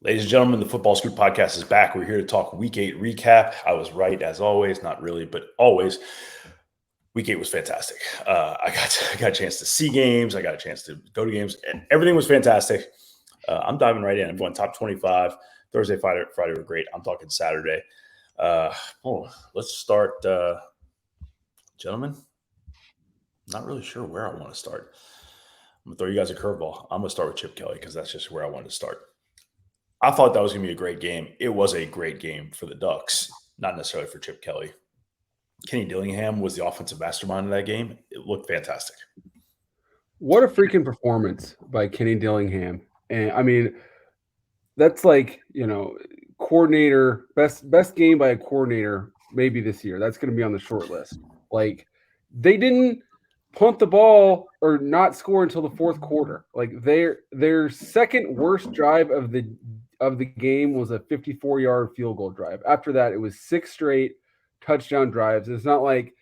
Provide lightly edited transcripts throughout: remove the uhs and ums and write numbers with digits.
Ladies and gentlemen, the Football Scoop podcast is back. We're here to talk Week 8 recap. I was right as always, not really, but always. Week 8 was fantastic. I got a chance to see games. I got a chance to go to games. And everything was fantastic. I'm diving right in. I'm going top 25. Thursday, Friday were great. I'm talking Saturday. Let's start, gentlemen. Not really sure where I want to start. I'm going to throw you guys a curveball. I'm going to start with Chip Kelly because that's just where I wanted to start. I thought that was going to be a great game. It was a great game for the Ducks, not necessarily for Chip Kelly. Kenny Dillingham was the offensive mastermind of that game. It looked fantastic. What a freaking performance by Kenny Dillingham. And I mean, that's like, coordinator, best game by a coordinator maybe this year. That's going to be on the short list. Like they didn't punt the ball or not score until the fourth quarter. Like their second worst drive of the game was a 54-yard field goal drive. After that, it was 6 straight touchdown drives. It's not like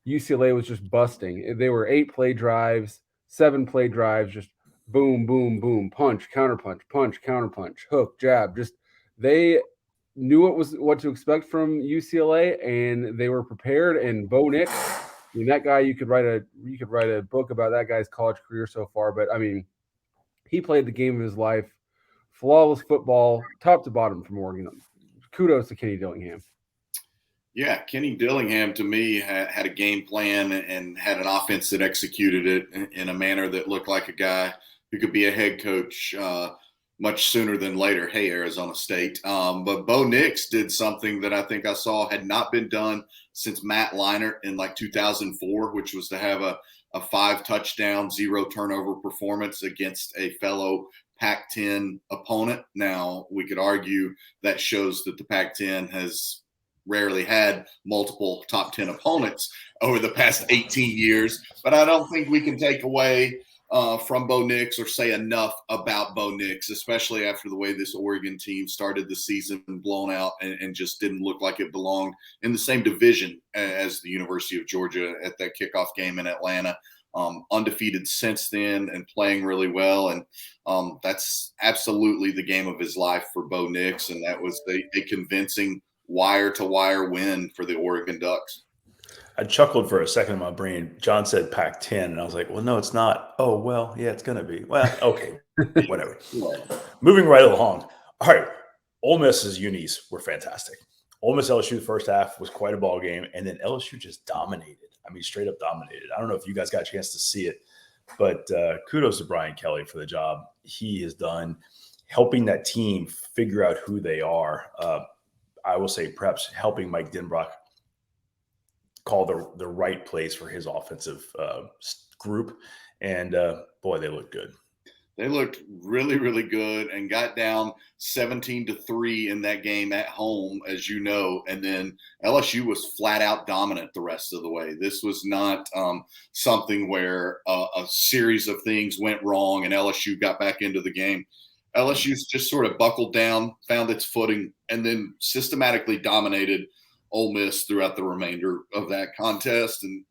UCLA was just busting. They were 8-play drives, 7-play drives, just boom, boom, boom, punch, counterpunch, punch, counterpunch, hook, jab. Just they knew what to expect from UCLA, and they were prepared. And Bo Nix, I mean, that guy, you could write a book about that guy's college career so far. But I mean, he played the game of his life, flawless football, top to bottom from Oregon. Kudos to Kenny Dillingham. Yeah, Kenny Dillingham to me had a game plan and had an offense that executed it in a manner that looked like a guy who could be a head coach much sooner than later. Hey, Arizona State. But Bo Nix did something that I think I saw had not been done since Matt Leinart in like 2004, which was to have a 5-touchdown, 0-turnover performance against a fellow Pac-10 opponent. Now, we could argue that shows that the Pac-10 has rarely had multiple top 10 opponents over the past 18 years, but I don't think we can take away from Bo Nix or say enough about Bo Nix, especially after the way this Oregon team started the season blown out and just didn't look like it belonged in the same division as the University of Georgia at that kickoff game in Atlanta. Undefeated since then and playing really well. And that's absolutely the game of his life for Bo Nix. And that was a convincing wire-to-wire win for the Oregon Ducks. I chuckled for a second in my brain. John said Pac-10, and I was like, well, no, it's not. Oh, well, yeah, it's going to be. Well, okay, whatever. Moving right along. All right, Ole Miss's unis were fantastic. Ole Miss LSU the first half was quite a ball game, and then LSU just dominated. I mean, straight up dominated. I don't know if you guys got a chance to see it, but kudos to Brian Kelly for the job he has done helping that team figure out who they are. I will say perhaps helping Mike Denbrock call the right plays for his offensive group. And boy, they look good. They looked really, really good and got down 17-3 in that game at home, as you know. And then LSU was flat out dominant the rest of the way. This was not something where a series of things went wrong and LSU got back into the game. LSU's just sort of buckled down, found its footing, and then systematically dominated Ole Miss throughout the remainder of that contest. And,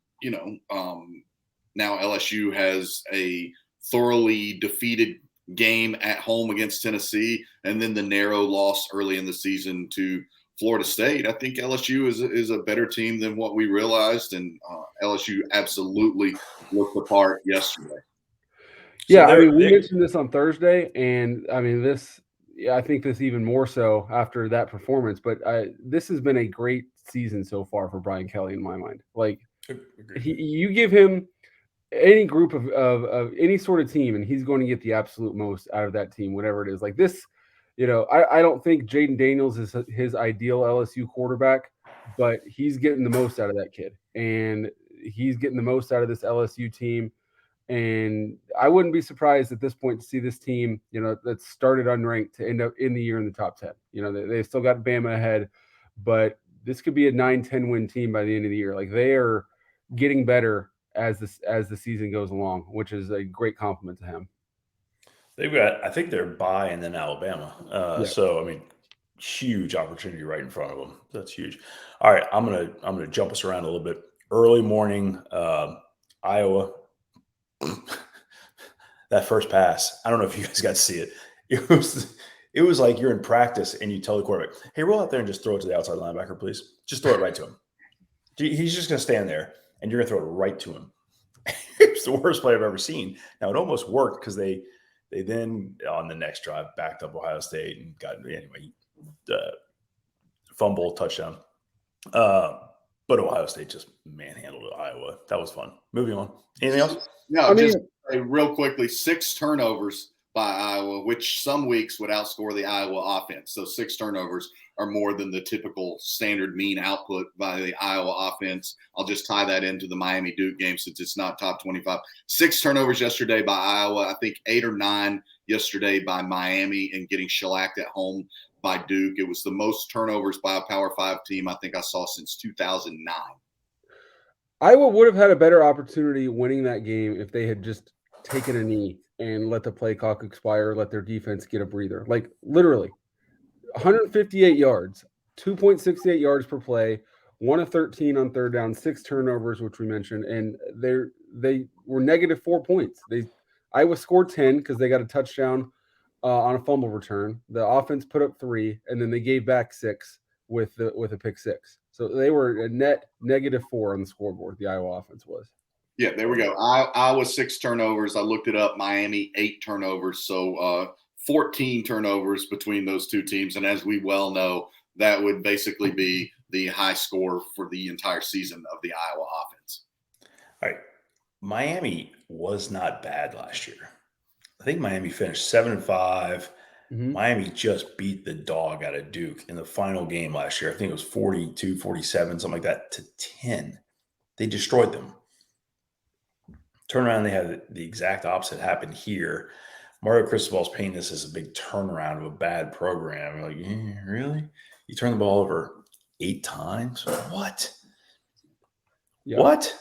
now LSU has a thoroughly defeated game at home against Tennessee, and then the narrow loss early in the season to Florida State. I think LSU is a better team than what we realized, and LSU absolutely looked the part yesterday. Yeah, I mean, we mentioned this on Thursday, and I mean, I think this even more so after that performance. But this has been a great season so far for Brian Kelly in my mind. Like, you give him any group of any sort of team, and he's going to get the absolute most out of that team, whatever it is. Like this, I don't think Jaden Daniels is his ideal LSU quarterback, but he's getting the most out of that kid, and he's getting the most out of this LSU team. And I wouldn't be surprised at this point to see this team, that started unranked to end up in the year in the top 10. They still got Bama ahead, but this could be a 9-10 win team by the end of the year. Like they are getting better as the season goes along, which is a great compliment to him. They've got, I think they're bye and then Alabama. So I mean, huge opportunity right in front of them. That's huge. All right, I'm gonna jump us around a little bit. Early morning, Iowa. That first pass, I don't know if you guys got to see it. It was like you're in practice and you tell the quarterback, hey, roll out there and just throw it to the outside linebacker, please. Just throw it right to him. He's just going to stand there, and you're going to throw it right to him. It's the worst play I've ever seen. Now, it almost worked because they then, on the next drive, backed up Ohio State and got, anyway, fumble, touchdown. But Ohio State just manhandled Iowa. That was fun. Moving on. Anything else? No, just real quickly, 6 turnovers by Iowa, which some weeks would outscore the Iowa offense. So 6 turnovers are more than the typical standard mean output by the Iowa offense. I'll just tie that into the Miami-Duke game since it's not top 25. 6 turnovers yesterday by Iowa. I think 8 or 9 yesterday by Miami, and getting shellacked at home by Duke. It was the most turnovers by a Power 5 team I think I saw since 2009. Iowa would have had a better opportunity winning that game if they had just taken a knee and let the play clock expire, let their defense get a breather. Like literally 158 yards, 2.68 yards per play, 1 of 13 on third down, 6 turnovers, which we mentioned, and they were negative 4 points. Iowa scored 10 because they got a touchdown on a fumble return. The offense put up 3, and then they gave back 6 with a pick 6. So they were a net negative 4 on the scoreboard. The Iowa offense was. Yeah, there we go. Iowa 6 turnovers. I looked it up. Miami 8 turnovers. So 14 turnovers between those two teams. And as we well know, that would basically be the high score for the entire season of the Iowa offense. All right. Miami was not bad last year. I think Miami finished 7-5. Mm-hmm. Miami just beat the dog out of Duke in the final game last year. I think it was 42-47, something like that, to 10. They destroyed them. Turn around, they had the exact opposite happen here. Mario Cristobal's painting this as a big turnaround of a bad program. You're like, really? You turn the ball over 8 times? What? Yep. What?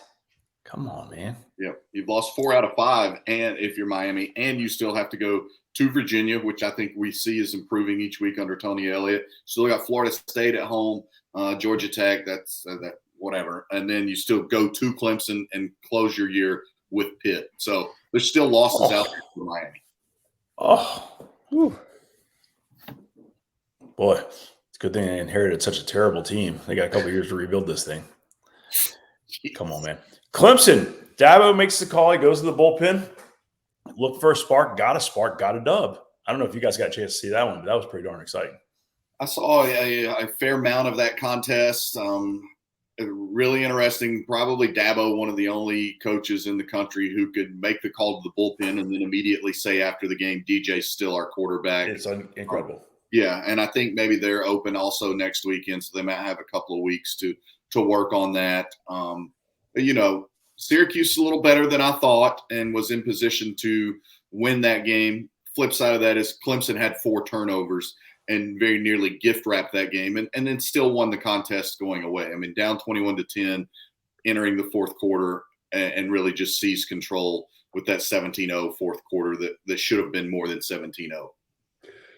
Come on, man. Yep. You've lost 4 out of 5, and if you're Miami, and you still have to go to Virginia, which I think we see is improving each week under Tony Elliott. Still got Florida State at home, Georgia Tech, that's that whatever. And then you still go to Clemson and close your year with Pitt. So there's still losses out there for Miami. Whew. Boy, it's a good thing they inherited such a terrible team. They got a couple of years to rebuild this thing. Jeez. Come on, man. Clemson, Dabo makes the call. He goes to the bullpen. Looked for a spark, got a dub. I don't know if you guys got a chance to see that one, but that was pretty darn exciting. I saw a fair amount of that contest. Really interesting. Probably Dabo, one of the only coaches in the country who could make the call to the bullpen and then immediately say after the game, DJ's still our quarterback. It's incredible. Yeah, and I think maybe they're open also next weekend, so they might have a couple of weeks to work on that. Syracuse is a little better than I thought and was in position to win that game. Flip side of that is Clemson had 4 turnovers and very nearly gift wrapped that game and then still won the contest going away. I mean, down 21-10 entering the fourth quarter and really just seized control with that 17-0 fourth quarter that should have been more than 17-0.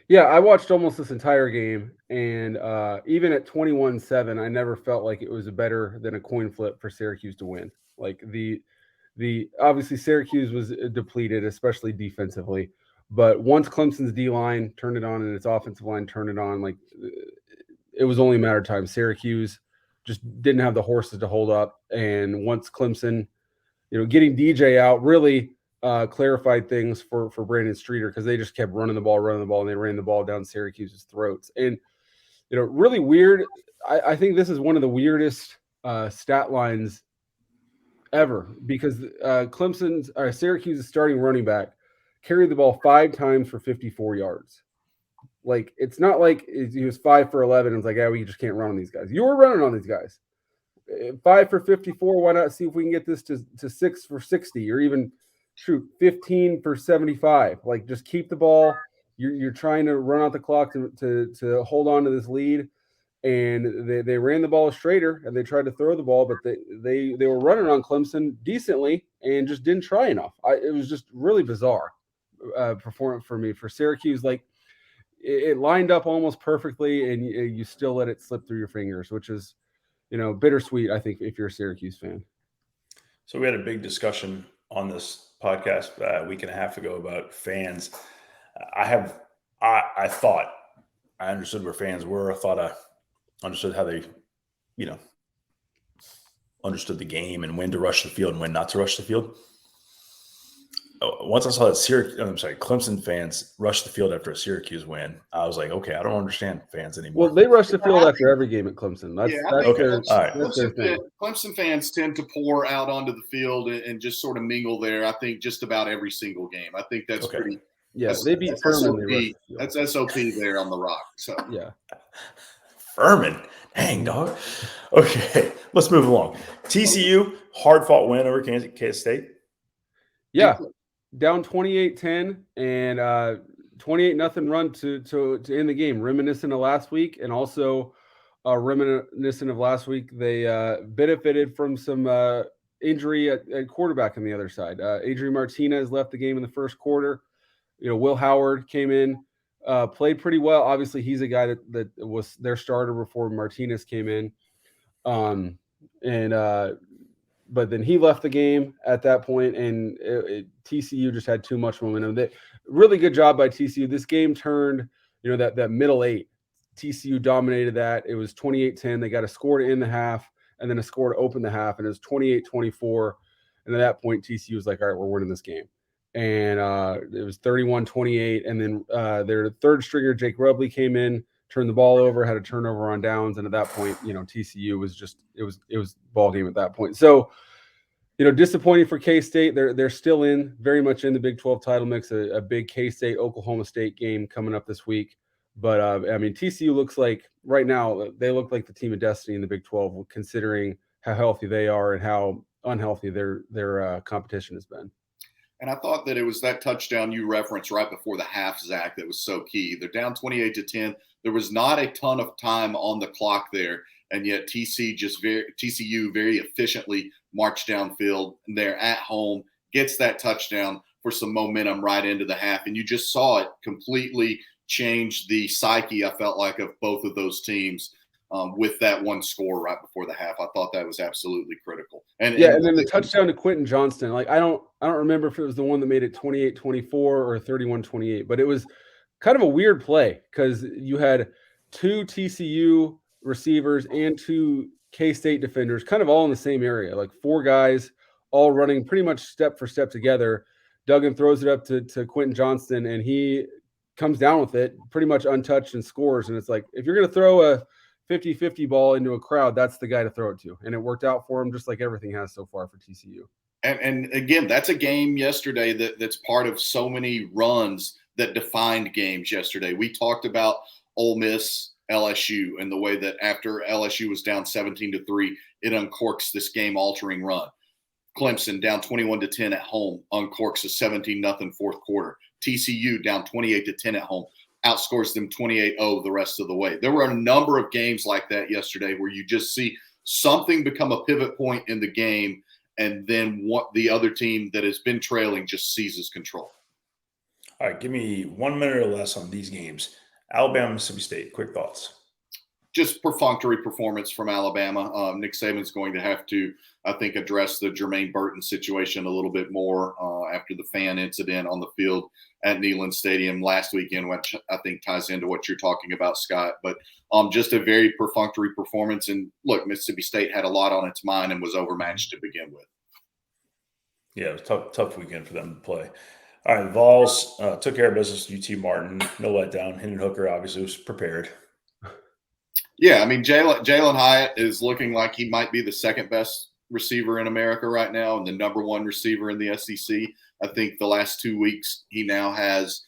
Yeah, I watched almost this entire game, and even at 21-7, I never felt like it was better than a coin flip for Syracuse to win. Like the obviously Syracuse was depleted, especially defensively. But once Clemson's D-line turned it on and its offensive line turned it on, like it was only a matter of time. Syracuse just didn't have the horses to hold up. And once Clemson, getting DJ out really clarified things for Brandon Streeter because they just kept running the ball, and they ran the ball down Syracuse's throats. And, really weird. I think this is one of the weirdest stat lines ever because Syracuse's starting running back carried the ball 5 times for 54 yards. Like, it's not like he was 5 for 11 and it's like, we just can't run on these guys. You were running on these guys. 5 for 54, why not see if we can get this to 6 for 60 or even 15 for 75. Like, just keep the ball. You're trying to run out the clock to hold on to this lead. And they ran the ball straighter and they tried to throw the ball, but they were running on Clemson decently and just didn't try enough. It was just really bizarre performance for me. For Syracuse, like it lined up almost perfectly and you still let it slip through your fingers, which is, bittersweet, I think, if you're a Syracuse fan. So we had a big discussion on this podcast a week and a half ago about fans. I have I thought I understood where fans were. I thought I understood how they, understood the game and when to rush the field and when not to rush the field. Once I saw that Clemson fans rush the field after a Syracuse win, I was like, okay, I don't understand fans anymore. Well, they rush the field after every game at Clemson. That's their thing. Clemson fans tend to pour out onto the field and just sort of mingle there. I think just about every single game. I think that's pretty. Yeah, they beat Furman. That's SOP there on the Rock. So yeah, Furman, dang dog. Okay, let's move along. TCU hard fought win over Kansas State. Yeah. Down 28-10 and 28-0 run to end the game, reminiscent of last week, and also reminiscent of last week. They benefited from some injury at quarterback on the other side. Adrian Martinez left the game in the first quarter. Will Howard came in, played pretty well. Obviously, he's a guy that was their starter before Martinez came in, but then he left the game at that point, and TCU just had too much momentum. Really good job by TCU. This game turned, that middle eight. TCU dominated that. It was 28-10. They got a score to end the half, and then a score to open the half, and it was 28-24. And at that point, TCU was like, all right, we're winning this game. And it was 31-28. And then their third stringer, Jake Rubley, came in, turned the ball over, had a turnover on downs, and at that point, TCU was just it was ball game at that point. So, disappointing for K-State. They're still very much in the Big 12 title mix. A big K-State Oklahoma State game coming up this week. But TCU looks like right now they look like the team of destiny in the Big 12, considering how healthy they are and how unhealthy their competition has been. And I thought that it was that touchdown you referenced right before the half, Zach, that was so key. They're down 28-10. There was not a ton of time on the clock there, and yet TCU very efficiently marched downfield. They're at home, gets that touchdown for some momentum right into the half, and you just saw it completely change the psyche, I felt like, of both of those teams with that one score right before the half. I thought that was absolutely critical. And then the touchdown to Quentin Johnston. Like I don't remember if it was the one that made it 28-24 or 31-28, but it was kind of a weird play because you had two TCU receivers and two K-State defenders kind of all in the same area, like four guys all running pretty much step for step together. Duggan throws it up to Quentin Johnston, and he comes down with it pretty much untouched and scores. And it's like, if you're going to throw a 50-50 ball into a crowd, that's the guy to throw it to. And it worked out for him, just like everything has so far for TCU. And again, that's a game yesterday that's part of so many runs that defined games yesterday. We talked about Ole Miss, LSU, and the way that after LSU was down 17-3, it uncorks this game-altering run. Clemson down 21-10 at home, uncorks a 17-0 fourth quarter. TCU down 28-10 at home, outscores them 28-0 the rest of the way. There were a number of games like that yesterday where you just see something become a pivot point in the game, and then what the other team that has been trailing just seizes control. All right, give me 1 minute or less on these games. Alabama, Mississippi State, quick thoughts. Just perfunctory performance from Alabama. Nick Saban's going to have to, I think, address the Jermaine Burton situation a little bit more after the fan incident on the field at Neyland Stadium last weekend, which I think ties into what you're talking about, Scott. But just a very perfunctory performance. And look, Mississippi State had a lot on its mind and was overmatched to begin with. Yeah, it was tough weekend for them to play. All right, Vols took care of business. UT Martin, no letdown. Hendon Hooker obviously was prepared. Yeah, I mean, Jalen Hyatt is looking like he might be the second best receiver in America right now and the number one receiver in the SEC. I think the last 2 weeks he now has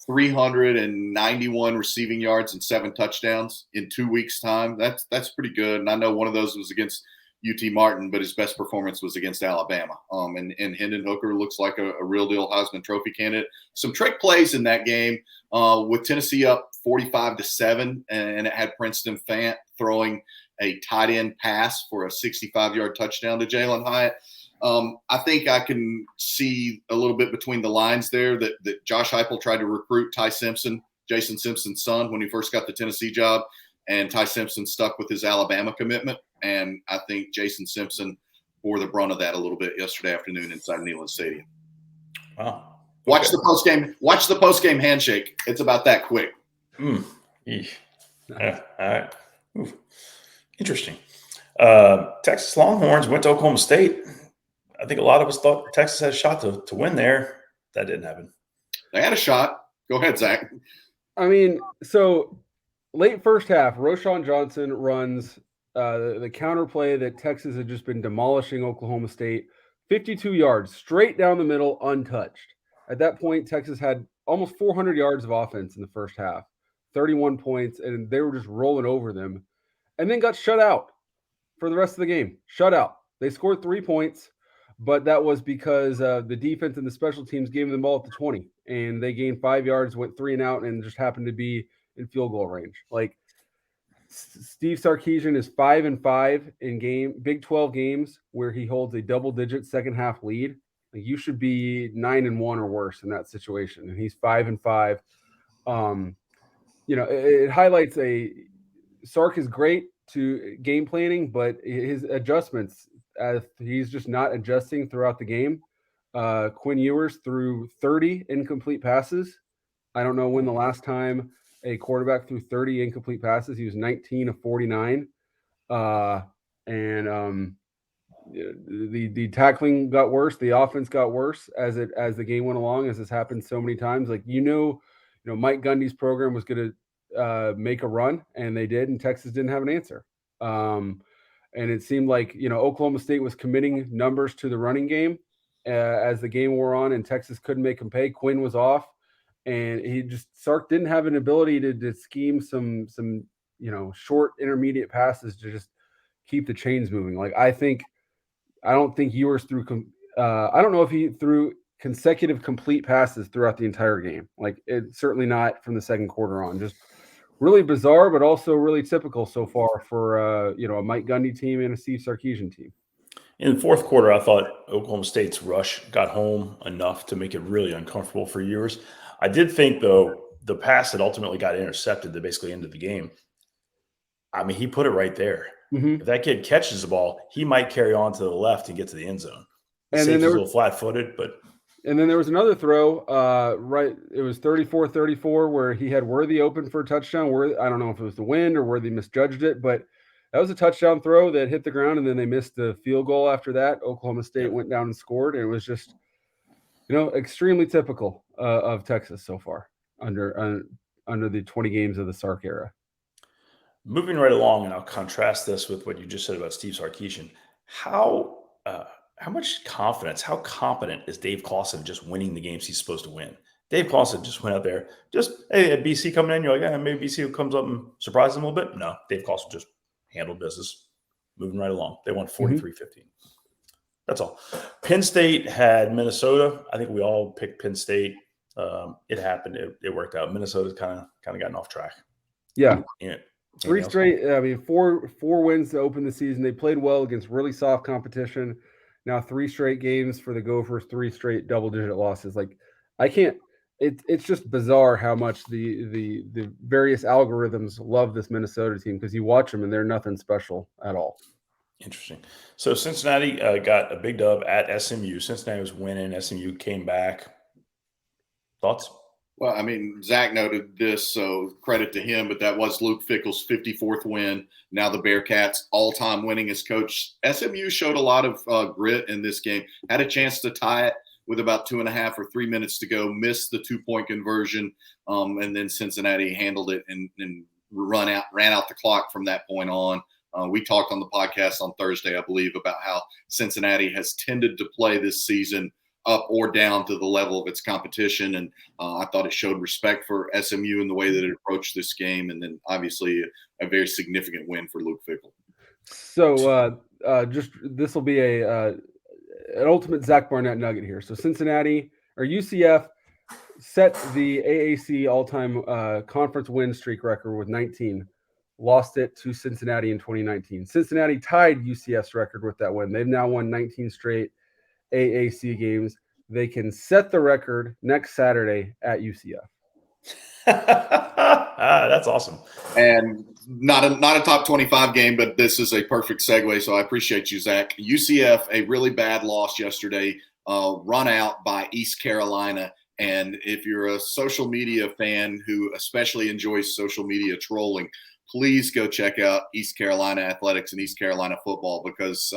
391 receiving yards and 7 touchdowns in 2 weeks' time. That's pretty good. And I know one of those was against UT Martin, but his best performance was against Alabama. And Hendon Hooker looks like a real deal Heisman Trophy candidate. Some trick plays in that game with Tennessee up 45-7, and it had Princeton Fant throwing a tight end pass for a 65-yard touchdown to Jalen Hyatt. I think I can see a little bit between the lines there that Josh Heupel tried to recruit Ty Simpson, Jason Simpson's son, when he first got the Tennessee job, and Ty Simpson stuck with his Alabama commitment. And I think Jason Simpson bore the brunt of that a little bit yesterday afternoon inside Neyland Stadium. Wow. Watch the post game. Watch the post game handshake. It's about that quick. Yeah, all right. Ooh. Interesting. Texas Longhorns went to Oklahoma State. I think a lot of us thought Texas had a shot to win there. That didn't happen. They had a shot. Go ahead, Zach. I mean, so late first half, Roschon Johnson runs the counterplay that Texas had just been demolishing Oklahoma State, 52 yards straight down the middle, untouched. At that point, Texas had almost 400 yards of offense in the first half, 31 points, and they were just rolling over them, and then got shut out for the rest of the game. Shut out. They scored 3 points, but that was because the defense and the special teams gave them the ball at the 20, and they gained 5 yards, went 3 and out, and just happened to be in field goal range. Like, Steve Sarkisian is 5-5 in Big 12 games where he holds a double-digit second half lead. Like, you should be 9-1 or worse in that situation, and he's 5-5. It highlights Sark is great to game planning, but his adjustments, he's just not adjusting throughout the game. Quinn Ewers threw 30 incomplete passes. I don't know when the last time a quarterback threw 30 incomplete passes. He was 19 of 49. The tackling got worse. The offense got worse as the game went along, as has happened so many times. Like, Mike Gundy's program was going to make a run, and they did, and Texas didn't have an answer. And it seemed like, Oklahoma State was committing numbers to the running game as the game wore on, and Texas couldn't make him pay. Quinn was off, and Sark didn't have an ability to scheme some short intermediate passes to just keep the chains moving. Like, I don't think Ewers threw. I don't know if he threw consecutive complete passes throughout the entire game. Like, it's certainly not from the second quarter on. Just really bizarre, but also really typical so far for a Mike Gundy team and a Steve Sarkisian team. In the fourth quarter, I thought Oklahoma State's rush got home enough to make it really uncomfortable for Ewers. I did think, though, the pass that ultimately got intercepted that basically ended the game, I mean, he put it right there. Mm-hmm. If that kid catches the ball, he might carry on to the left and get to the end zone. And then a little flat-footed, but – And then there was another throw, it was 34-34, where he had Worthy open for a touchdown. I don't know if it was the wind or Worthy misjudged it, but that was a touchdown throw that hit the ground, and then they missed the field goal after that. Oklahoma State went down and scored, and it was just, extremely typical of Texas so far under the 20 games of the Sark era. Moving right along, and I'll contrast this with what you just said about Steve Sarkisian. How much confidence, how competent is Dave Clawson just winning the games he's supposed to win? Dave Clawson just went out there, at BC coming in, you're like, maybe BC comes up and surprises them a little bit. No, Dave Clawson just handled business, moving right along. They won 43-15. That's all. Penn State had Minnesota. I think we all picked Penn State. It happened. It worked out. Minnesota's kind of gotten off track. Yeah. Three straight. Four wins to open the season. They played well against really soft competition. Now 3 straight games for the Gophers, 3 straight double-digit losses. Like, I can't. It's just bizarre how much the various algorithms love this Minnesota team, because you watch them and they're nothing special at all. Interesting. So Cincinnati got a big dub at SMU. Cincinnati was winning. SMU came back. Thoughts? Well, I mean, Zach noted this, so credit to him, but that was Luke Fickell's 54th win. Now the Bearcats' all-time winningest coach. SMU showed a lot of grit in this game. Had a chance to tie it with about 2.5 or 3 minutes to go, missed the 2-point conversion, and then Cincinnati handled it and ran out the clock from that point on. We talked on the podcast on Thursday, I believe, about how Cincinnati has tended to play this season up or down to the level of its competition. And I thought it showed respect for SMU in the way that it approached this game. And then obviously a very significant win for Luke Fickell. So this will be an ultimate Zach Barnett nugget here. So Cincinnati or UCF set the AAC all-time conference win streak record with 19. Lost it to Cincinnati in 2019. Cincinnati tied UCF's record with that win. They've now won 19 straight AAC games. They can set the record next Saturday at UCF. That's awesome. And not a top 25 game, but this is a perfect segue, so I appreciate you, Zach. UCF, a really bad loss yesterday, run out by East Carolina And if you're a social media fan who especially enjoys social media trolling, please go check out East Carolina athletics and East Carolina football, because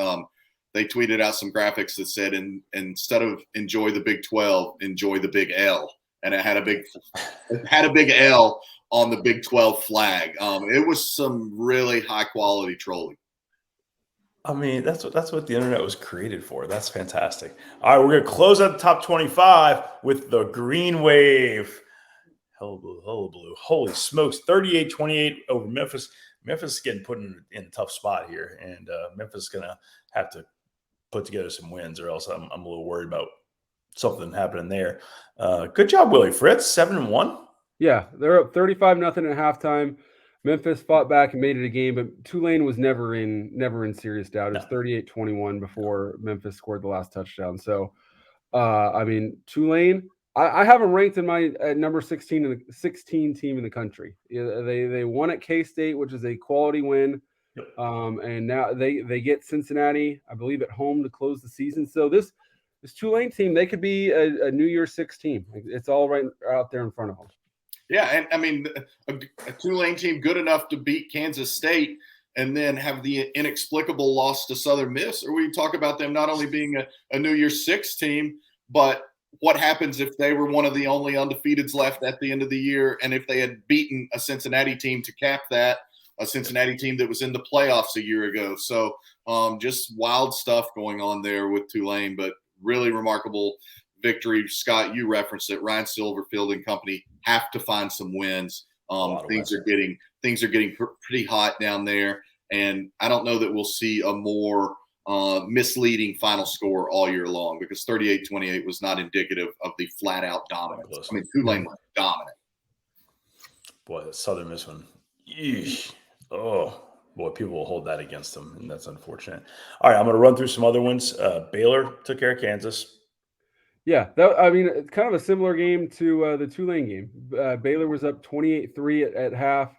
they tweeted out some graphics that said, instead of enjoy the Big 12, enjoy the Big L. And it had a big L on the Big 12 flag. It was some really high quality trolling. I mean, that's what the internet was created for. That's fantastic. All right, we're gonna close out the top 25 with the Green Wave. Hullabaloo. Holy smokes, 38-28 over Memphis. Memphis is getting put in a tough spot here, and Memphis is gonna have to put together some wins, or else I'm a little worried about something happening there. Good job, Willie Fritz. 7-1. Yeah, they're up 35-0 at halftime. Memphis fought back and made it a game, but Tulane was never in serious doubt. It's 38-21 before Memphis scored the last touchdown. So, I mean, Tulane, I have them ranked at number 16 team in the country. They won at K-State, which is a quality win. Yep. And now they get Cincinnati, I believe, at home to close the season. So this Tulane team, they could be a New Year's Six team. It's all right out there in front of them. Yeah, and I mean, a Tulane team good enough to beat Kansas State and then have the inexplicable loss to Southern Miss, or we talk about them not only being a New Year's Six team, but what happens if they were one of the only undefeateds left at the end of the year, and if they had beaten a Cincinnati team to cap that, a Cincinnati team that was in the playoffs a year ago. So just wild stuff going on there with Tulane, but really remarkable victory. Scott, you referenced it. Ryan Silverfield and company have to find some wins. Things are getting pretty hot down there, and I don't know that we'll see a more misleading final score all year long, because 38-28 was not indicative of the flat out dominance. I mean, Tulane was dominant. Boy, the Southern Miss one. Yeesh. Oh boy, people will hold that against them, and that's unfortunate. All right, I'm going to run through some other ones. Baylor took care of Kansas. Yeah, it's kind of a similar game to the Tulane game. Baylor was up 28-3 at half.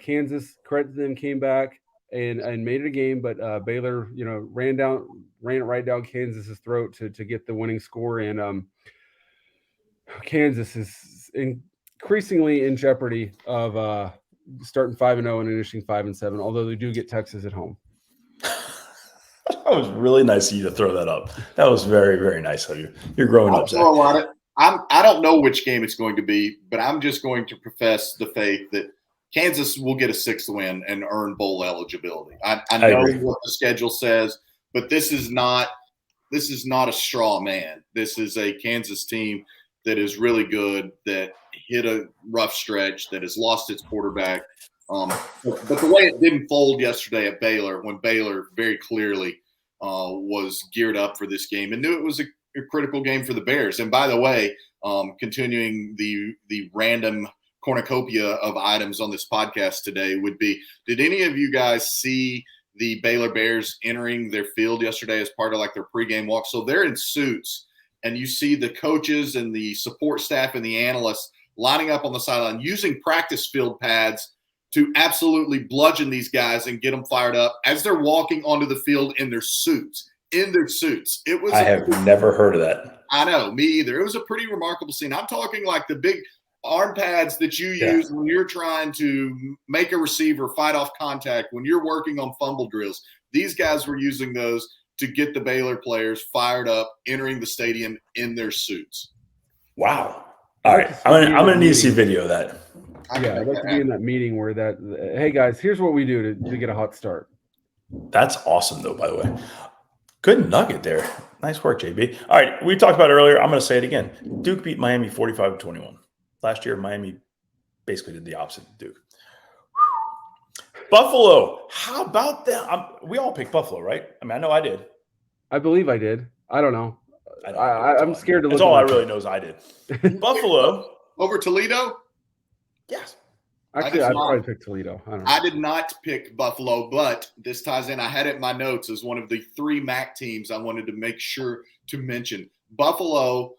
Kansas, credit to them, came back and made it a game, but Baylor, ran it right down Kansas's throat to get the winning score, and Kansas is increasingly in jeopardy of starting 5-0 and finishing 5-7. Although they do get Texas at home. That was really nice of you to throw that up. That was very, very nice of you. You're growing up, Zach. I don't know which game it's going to be, but I'm just going to profess the faith that Kansas will get a sixth win and earn bowl eligibility. I know what the schedule says, but this is not a straw man. This is a Kansas team that is really good, that hit a rough stretch, that has lost its quarterback. But the way it didn't fold yesterday at Baylor, when Baylor very clearly was geared up for this game and knew it was a critical game for the Bears. And by the way, continuing the random cornucopia of items on this podcast today would be, did any of you guys see the Baylor Bears entering their field yesterday as part of like their pregame walk? So they're in suits, and you see the coaches and the support staff and the analysts lining up on the sideline using practice field pads to absolutely bludgeon these guys and get them fired up as they're walking onto the field in their suits. I have never heard of that. I know, me either. It was a pretty remarkable scene. I'm talking like the big arm pads that you use when you're trying to make a receiver fight off contact, when you're working on fumble drills. These guys were using those to get the Baylor players fired up, entering the stadium in their suits. Wow. All right. I'm going to need to see video of that. Yeah, I'd like to be in that meeting where hey guys, here's what we do to get a hot start. That's awesome though, by the way. Good nugget there. Nice work, JB. All right, we talked about it earlier. I'm going to say it again. Duke beat Miami 45-21. Last year, Miami basically did the opposite of Duke. Buffalo, how about that? We all picked Buffalo, right? I mean, I know I did. I believe I did. I don't know. I'm scared to look. That's all I really know is I did. Buffalo. Over Toledo? Yes. Actually, I probably picked Toledo. I don't know. I did not pick Buffalo, but this ties in. I had it in my notes as one of the three MAC teams I wanted to make sure to mention. Buffalo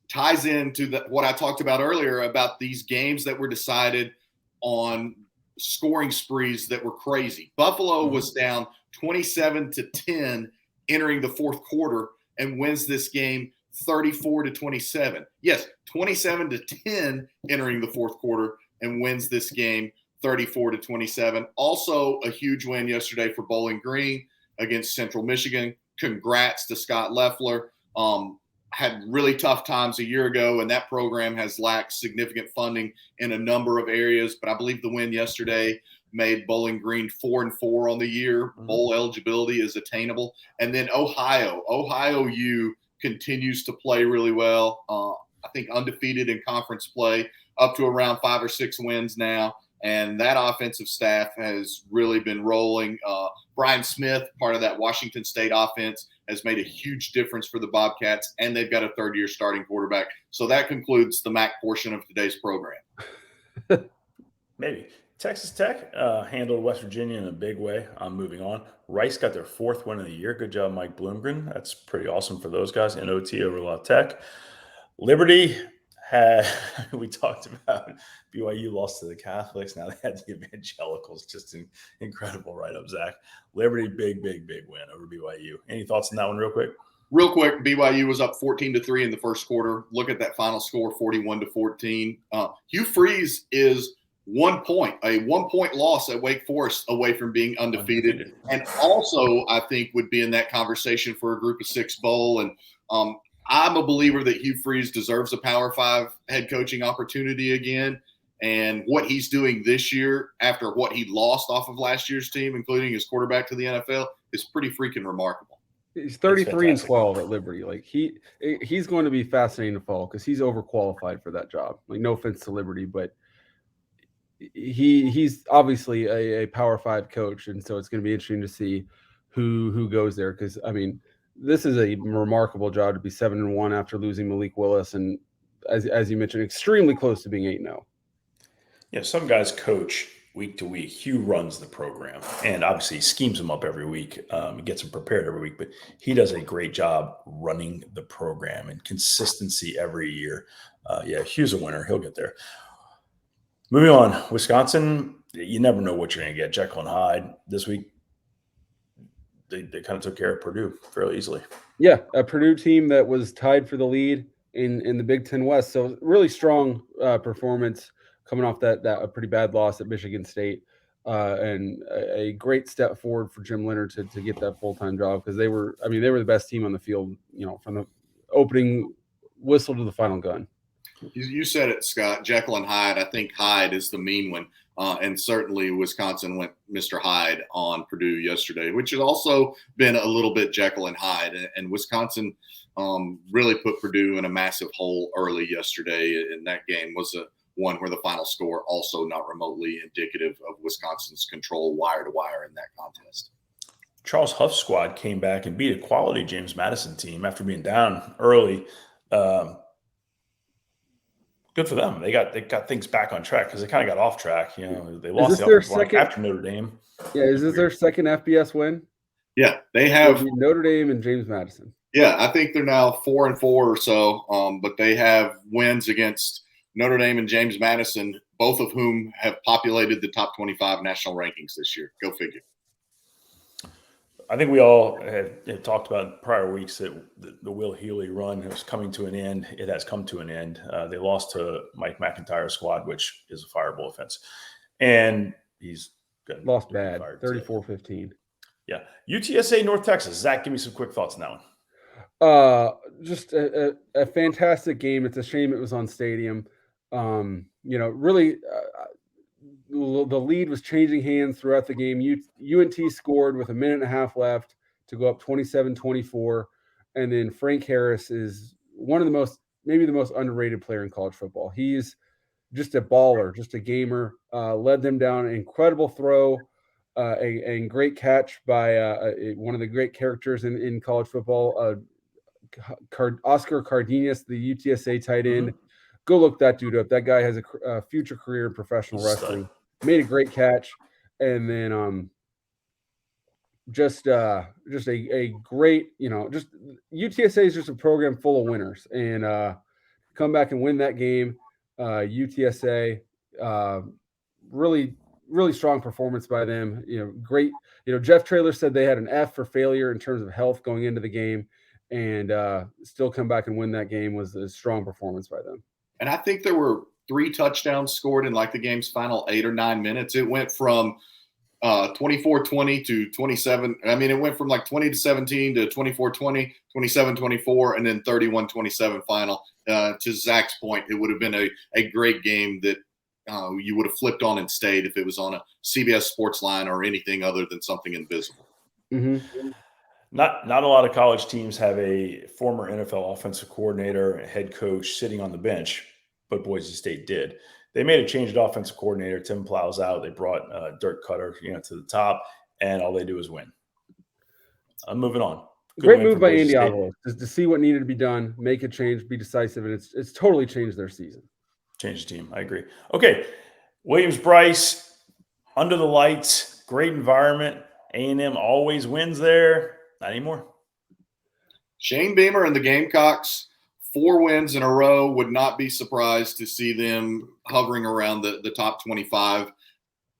ties into what I talked about earlier about these games that were decided on scoring sprees that were crazy. Buffalo was down 27-10 entering the fourth quarter and wins this game 34-27. Yes, 27-10 entering the fourth quarter, and wins this game 34-27. Also a huge win yesterday for Bowling Green against Central Michigan. Congrats to Scott Loeffler. Had really tough times a year ago, and that program has lacked significant funding in a number of areas. But I believe the win yesterday made Bowling Green 4-4 on the year. Bowl eligibility is attainable. And then Ohio U continues to play really well. I think undefeated in conference play, up to around 5 or 6 wins now. And that offensive staff has really been rolling. Brian Smith, part of that Washington State offense, has made a huge difference for the Bobcats, and they've got a third-year starting quarterback. So that concludes the MAC portion of today's program. Maybe. Texas Tech handled West Virginia in a big way. I'm moving on. Rice got their 4th win of the year. Good job, Mike Bloomgren. That's pretty awesome for those guys in OT over La Tech. Liberty had, we talked about BYU lost to the Catholics. Now they had the Evangelicals. Just an incredible write-up, Zach. Liberty, big win over BYU. Any thoughts on that one real quick? Real quick, BYU was up 14-3 in the first quarter. Look at that final score, 41-14. Hugh Freeze is 1 point, a 1-point loss at Wake Forest away from being undefeated. And also, I think, would be in that conversation for a Group of 6 bowl. And I'm a believer that Hugh Freeze deserves a Power 5 head coaching opportunity again. And what he's doing this year after what he lost off of last year's team, including his quarterback to the NFL, is pretty freaking remarkable. He's 33-12 at Liberty. Like he's going to be fascinating to follow because he's overqualified for that job. Like, no offense to Liberty, but he's obviously a Power 5 coach, and so it's going to be interesting to see who goes there. Because I mean, this is a remarkable job to be 7-1 after losing Malik Willis, and as you mentioned, extremely close to being 8-0. Yeah, some guys coach week to week. Hugh runs the program, and obviously he schemes them up every week. He gets them prepared every week, but he does a great job running the program and consistency every year. Yeah, Hugh's a winner. He'll get there. Moving on, Wisconsin, you never know what you're going to get. Jekyll and Hyde this week, they kind of took care of Purdue fairly easily. Yeah, a Purdue team that was tied for the lead in the Big Ten West. So really strong performance coming off that a pretty bad loss at Michigan State, and a great step forward for Jim Leonard to get that full-time job, because they were the best team on the field, from the opening whistle to the final gun. You said it, Scott. Jekyll and Hyde. I think Hyde is the mean one, and certainly Wisconsin went Mr. Hyde on Purdue yesterday, which has also been a little bit Jekyll and Hyde. And Wisconsin really put Purdue in a massive hole early yesterday, and that game was one where the final score also not remotely indicative of Wisconsin's control wire to wire in that contest. Charles Huff's squad came back and beat a quality James Madison team after being down early. Good for them. They got things back on track, because they kind of got off track. They lost the offensive line after Notre Dame. Yeah, is this their second FBS win? Yeah, they have Notre Dame and James Madison. Yeah, I think they're now 4-4 or so, but they have wins against Notre Dame and James Madison, both of whom have populated the top 25 national rankings this year. Go figure. I think we all have talked about in prior weeks that the Will Healy run was coming to an end. It has come to an end. They lost to Mike McIntyre's squad, which is a fireable offense. And he's lost bad, 34-15. Yeah. UTSA North Texas. Zach, give me some quick thoughts on that one. Just a fantastic game. It's a shame it was on Stadium. Really, the lead was changing hands throughout the game. UNT scored with a minute and a half left to go up 27-24. And then Frank Harris is maybe the most underrated player in college football. He's just a baller, just a gamer, led them down an incredible throw, a great catch by one of the great characters in college football, Oscar Cardenas, the UTSA tight end. Go look that dude up. That guy has a future career in professional wrestling. Made a great catch, and then just a great, just UTSA is just a program full of winners, and come back and win that game. UTSA, really, really strong performance by them. Great. Jeff Traylor said they had an F for failure in terms of health going into the game, and still come back and win that game was a strong performance by them. And I think there were 3 touchdowns scored in like the game's final 8 or 9 minutes. It went from 24-20 to 27. I mean, it went from like 20-17 to 24-20, 27-24, and then 31-27 final. To Zach's point, it would have been a great game that you would have flipped on and stayed if it was on a CBS Sports line or anything other than something invisible. Mm-hmm. Not a lot of college teams have a former NFL offensive coordinator and head coach sitting on the bench, but Boise State did. They made a change at offensive coordinator. Tim Plow's out. They brought Dirk Cutter, to the top, and all they do is win. I'm moving on. Great move by Andy Avalos to see what needed to be done, make a change, be decisive, and it's totally changed their season. Change the team. I agree. Okay, Williams-Brice, under the lights, great environment. A&M always wins there. Not anymore. Shane Beamer and the Gamecocks, 4 wins in a row. Would not be surprised to see them hovering around the top 25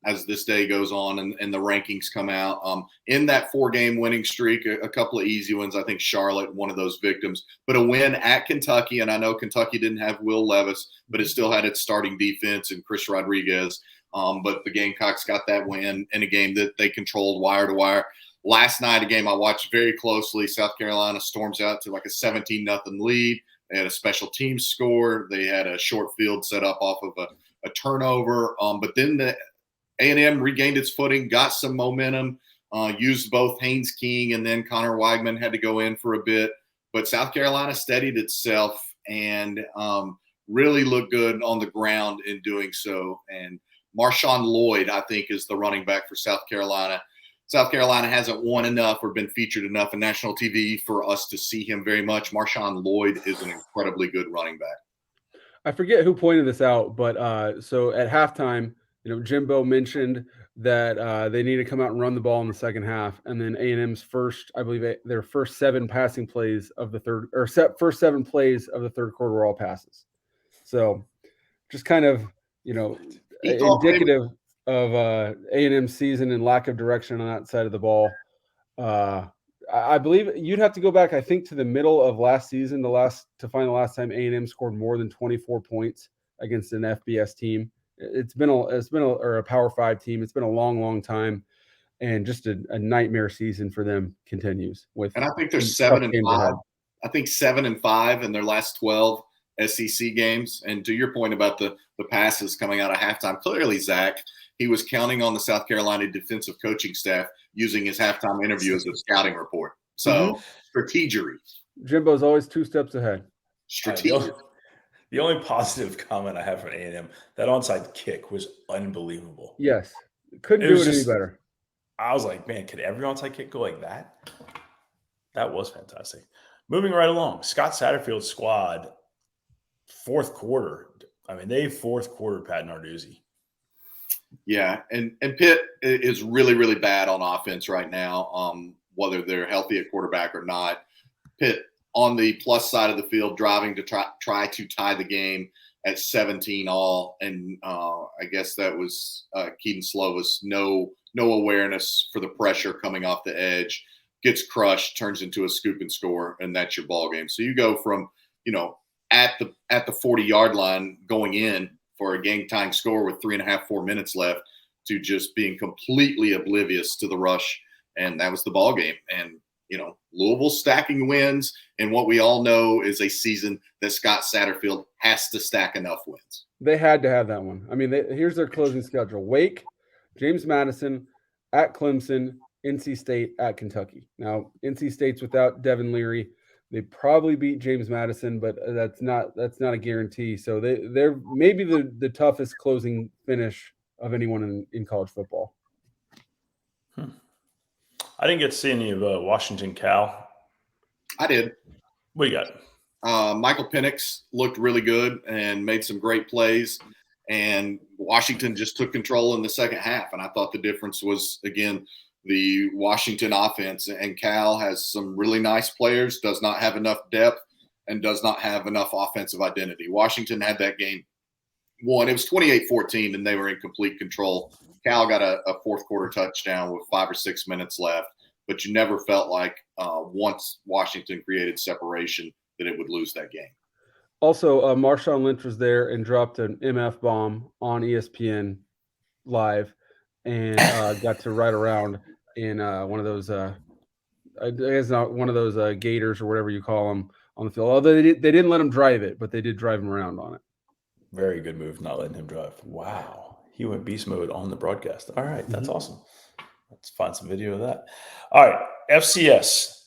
as this day goes on and the rankings come out. In that 4-game winning streak, a couple of easy ones. I think Charlotte, one of those victims. But a win at Kentucky, and I know Kentucky didn't have Will Levis, but it still had its starting defense and Chris Rodriguez. But the Gamecocks got that win in a game that they controlled wire to wire. Last night, a game I watched very closely, South Carolina storms out to like a 17-0 lead. They had a special teams score. They had a short field set up off of a turnover. But then the A&M regained its footing, got some momentum, used both Haynes King and then Connor Weigman had to go in for a bit. But South Carolina steadied itself and really looked good on the ground in doing so. And Marshawn Lloyd, I think, is the running back for South Carolina. South Carolina hasn't won enough or been featured enough in national TV for us to see him very much. Marshawn Lloyd is an incredibly good running back. I forget who pointed this out, but so at halftime, Jimbo mentioned that they need to come out and run the ball in the second half, and then A&M's first, I believe, their first 7 passing plays of the third, or first 7 plays of the third quarter were all passes. So, just kind of indicative of A&M's season and lack of direction on that side of the ball. I believe you'd have to go back, I think, to the middle of last season to find the last time A&M scored more than 24 points against an FBS team. It's been a Power 5 team. It's been a long, long time, and just a nightmare season for them continues. And I think they're 7-5. I think 7-5 in their last 12 SEC games. And to your point about the passes coming out of halftime, clearly Zach, he was counting on the South Carolina defensive coaching staff using his halftime interview as a scouting report. So strategery. Jimbo's always 2 steps ahead. Strategic. The only positive comment I have for A&M, that onside kick was unbelievable. Yes. Couldn't do it any better. I was like, man, could every onside kick go like that? That was fantastic. Moving right along, Scott Satterfield's squad, fourth quarter. I mean, they fourth quarter Pat Narduzzi. Yeah, and Pitt is really, really bad on offense right now, whether they're healthy at quarterback or not. Pitt on the plus side of the field, driving to try to tie the game at 17-all, and I guess that was Keaton Slovis. No awareness for the pressure coming off the edge, gets crushed, turns into a scoop and score, and that's your ball game. So you go from at the 40-yard line going in for a game-tying score with 3.5-4 minutes left to just being completely oblivious to the rush, and that was the ball game. And Louisville stacking wins in what we all know is a season that Scott Satterfield has to stack enough wins. They had to have that one. I mean, here's their closing schedule: Wake, James Madison, at Clemson, NC State, at Kentucky. Now, NC State's without Devin Leary. They probably beat James Madison, but that's not a guarantee. So they're maybe the toughest closing finish of anyone in college football. I didn't get to see any of Washington Cal. I did. What you got? Michael Penix looked really good and made some great plays, and Washington just took control in the second half. And I thought the difference was, again, the Washington offense. And Cal has some really nice players, does not have enough depth, and does not have enough offensive identity. Washington had that game won. It was 28-14, and they were in complete control. Cal got a fourth quarter touchdown with 5 or 6 minutes left. but you never felt like once Washington created separation that it would lose that game. Also, Marshawn Lynch was there and dropped an MF bomb on ESPN Live, and got to ride around in one of those. I guess not one of those gators or whatever you call them on the field. Although they didn't let him drive it, but they did drive him around on it. Very good move, not letting him drive. Wow. He went beast mode on the broadcast. All right. That's awesome. Let's find some video of that. All right. FCS.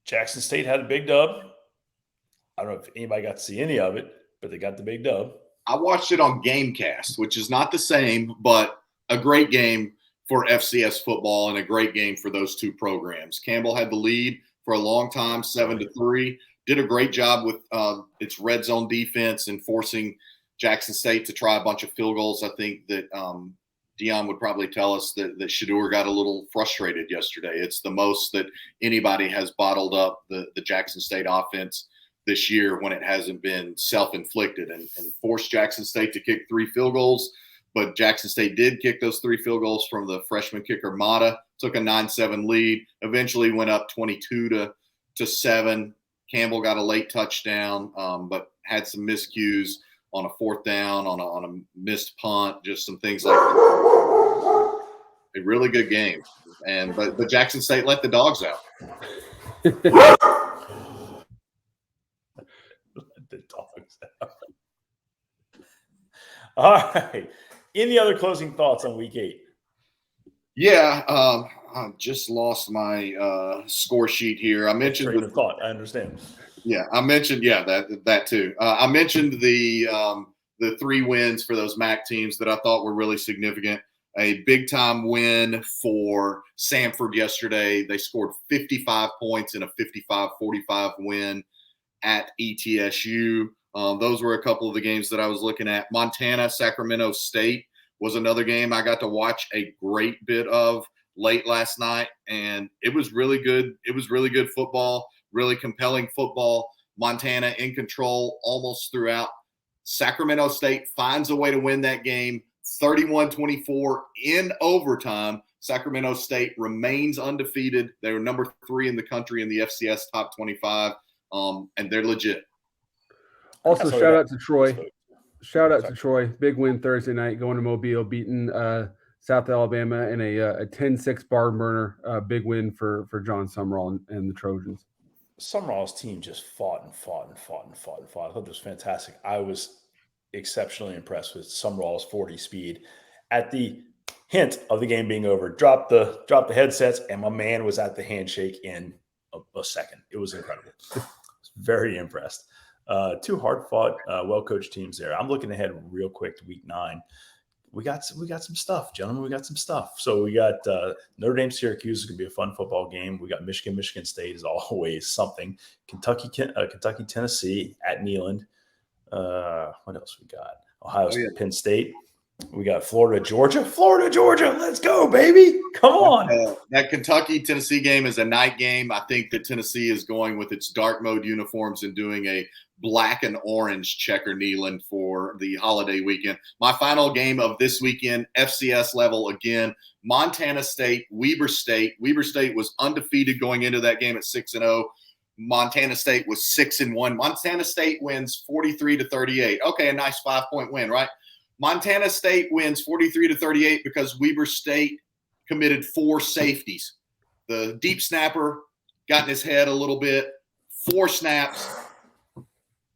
Jackson State had a big dub. I don't know if anybody got to see any of it, but they got the big dub. I watched it on Gamecast, which is not the same, but a great game for FCS football and a great game for those two programs. Campbell had the lead for a long time, 7-3. Did a great job with its red zone defense and forcing Jackson State to try a bunch of field goals. I think that Dion would probably tell us that Shedeur got a little frustrated yesterday. It's the most that anybody has bottled up the Jackson State offense this year when it hasn't been self-inflicted, and forced Jackson State to kick 3 field goals. But Jackson State did kick those 3 field goals from the freshman kicker Mata, took a 9-7 lead, eventually went up 22-7. Campbell got a late touchdown, but had some miscues on a 4th down, on a missed punt, just some things like that. A really good game. But Jackson State let the dogs out. The dogs out. All right. Any other closing thoughts on week 8? Yeah, I just lost my score sheet here. I mentioned train of thought. I understand. Yeah, I mentioned that too. I mentioned the 3 wins for those MAC teams that I thought were really significant. A big time win for Samford yesterday. They scored 55 points in a 55-45 win at ETSU. Those were a couple of the games that I was looking at. Montana, Sacramento State was another game I got to watch a great bit of late last night, and it was really good. It was really good football, really compelling football. Montana in control almost throughout. Sacramento State finds a way to win that game 31-24 in overtime. Sacramento State remains undefeated. They were number 3 in the country in the FCS top 25, and they're legit. Also, shout out to Troy. Shout out to Troy. Big win Thursday night, going to Mobile, beating South Alabama in a 10-6 barn burner. Big win for John Sumrall and the Trojans. Sumrall's team just fought and fought and fought and fought and fought. I thought it was fantastic. I was exceptionally impressed with Sumrall's 40 speed. At the hint of the game being over, dropped the headsets, and my man was at the handshake in a second. It was incredible. I was very impressed. 2 hard-fought, well-coached teams there. I'm looking ahead real quick to week 9. We got some stuff, gentlemen. We got some stuff. So we got Notre Dame, Syracuse is going to be a fun football game. We got Michigan State is always something. Kentucky, Tennessee at Neyland. What else we got? Ohio State, Penn State. We got Florida, Georgia. Let's go, baby. Come on. That Kentucky-Tennessee game is a night game. I think that Tennessee is going with its dark mode uniforms and doing a black and orange checker Neyland for the holiday weekend. My final game of this weekend, FCS level again, Montana State, Weber State. Weber State was undefeated going into that game at 6-0. Montana State was 6-1. Montana State wins 43-38. Okay, a nice 5-point win, right? Montana State wins 43-38 because Weber State committed 4 safeties. The deep snapper got in his head a little bit. 4 snaps,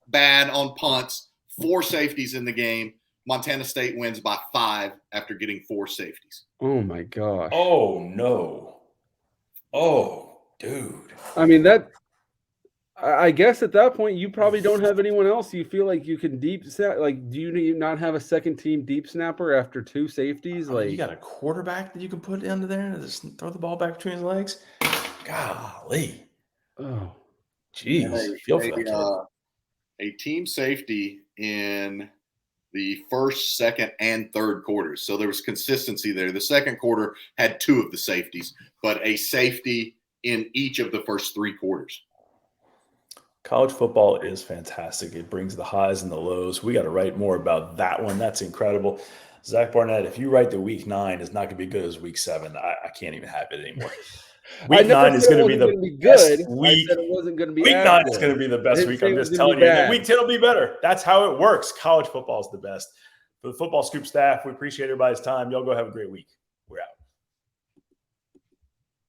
bad on punts. 4 safeties in the game. Montana State wins by 5 after getting 4 safeties. Oh, my gosh. Oh, no. Oh, dude. I mean, I guess at that point, you probably don't have anyone else. You feel like you can deep snap. Like, do you not have a second team deep snapper after 2 safeties? Like, you got a quarterback that you can put under there and just throw the ball back between his legs. Golly. Oh, jeez. A team safety in the first, second, and third quarters. So there was consistency there. The second quarter had 2 of the safeties, but a safety in each of the first 3 quarters. College football is fantastic. It brings the highs and the lows. We got to write more about that one. That's incredible. Zach Barnett, if you write the week 9 is not going to be good as week 7, I can't even have it anymore. Week 9 is going to be the best week. I said it wasn't going to be. Week 9 is going to be the best week. I'm just telling you. And week 10 will be better. That's how it works. College football is the best. For the Football Scoop staff, we appreciate everybody's time. Y'all go have a great week.